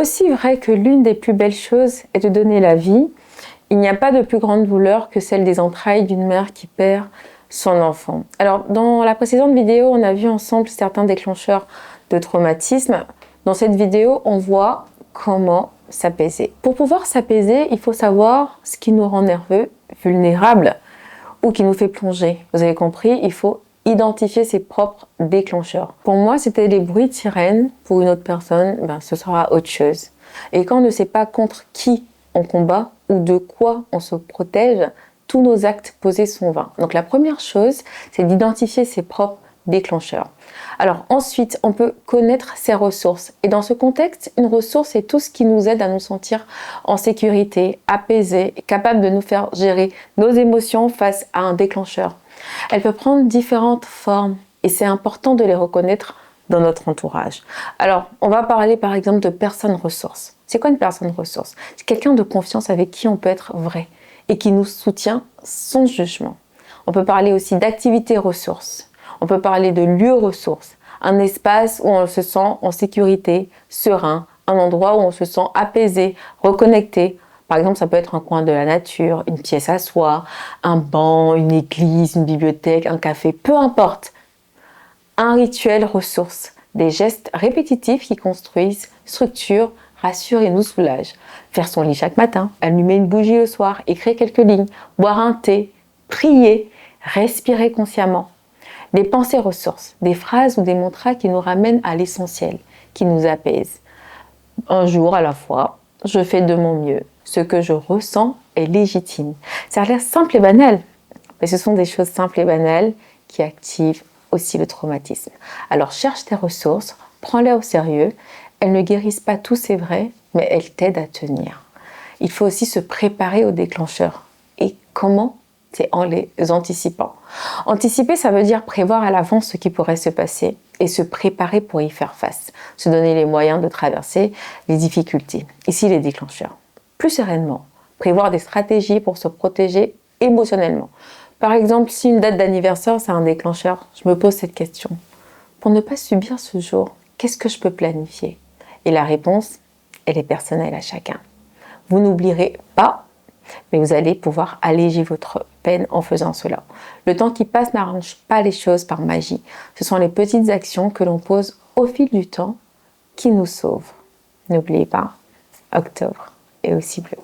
aussi vrai que l'une des plus belles choses est de donner la vie. Il n'y a pas de plus grande douleur que celle des entrailles d'une mère qui perd son enfant. Alors, dans la précédente vidéo, on a vu ensemble certains déclencheurs de traumatisme. Dans cette vidéo, on voit comment s'apaiser. Pour pouvoir s'apaiser, il faut savoir ce qui nous rend nerveux, vulnérables ou qui nous fait plonger. Vous avez compris, il faut identifier ses propres déclencheurs. Pour moi, c'était les bruits de sirène. Pour une autre personne, ce sera autre chose. Et quand on ne sait pas contre qui on combat ou de quoi on se protège, tous nos actes posés sont vains. Donc la première chose, c'est d'identifier ses propres déclencheurs. Alors ensuite, on peut connaître ses ressources. Et dans ce contexte, une ressource, c'est tout ce qui nous aide à nous sentir en sécurité, apaisés, capable de nous faire gérer nos émotions face à un déclencheur. Elle peut prendre différentes formes et c'est important de les reconnaître dans notre entourage. Alors, on va parler par exemple de personnes ressources. C'est quoi une personne ressource? C'est quelqu'un de confiance avec qui on peut être vrai et qui nous soutient sans jugement. On peut parler aussi d'activités ressources. On peut parler de lieux ressources, un espace où on se sent en sécurité, serein, un endroit où on se sent apaisé, reconnecté. Par exemple, ça peut être un coin de la nature, une pièce à soi, un banc, une église, une bibliothèque, un café, peu importe. Un rituel ressource, des gestes répétitifs qui construisent, structurent, rassurent et nous soulagent. Faire son lit chaque matin, allumer une bougie le soir, écrire quelques lignes, boire un thé, prier, respirer consciemment. Des pensées ressources, des phrases ou des mantras qui nous ramènent à l'essentiel, qui nous apaisent. Un jour à la fois, je fais de mon mieux. Ce que je ressens est légitime. Ça a l'air simple et banal, mais ce sont des choses simples et banales qui activent aussi le traumatisme. Alors cherche tes ressources, prends-les au sérieux. Elles ne guérissent pas tout, c'est vrai, mais elles t'aident à tenir. Il faut aussi se préparer aux déclencheurs. Et comment? C'est en les anticipant. Anticiper, ça veut dire prévoir à l'avance ce qui pourrait se passer et se préparer pour y faire face, se donner les moyens de traverser les difficultés. Ici, les déclencheurs. Plus sereinement, prévoir des stratégies pour se protéger émotionnellement. Par exemple, si une date d'anniversaire, c'est un déclencheur, je me pose cette question. Pour ne pas subir ce jour, qu'est-ce que je peux planifier? Et la réponse, elle est personnelle à chacun. Vous n'oublierez pas, mais vous allez pouvoir alléger votre peine en faisant cela. Le temps qui passe n'arrange pas les choses par magie. Ce sont les petites actions que l'on pose au fil du temps qui nous sauvent. N'oubliez pas, octobre est aussi bleu.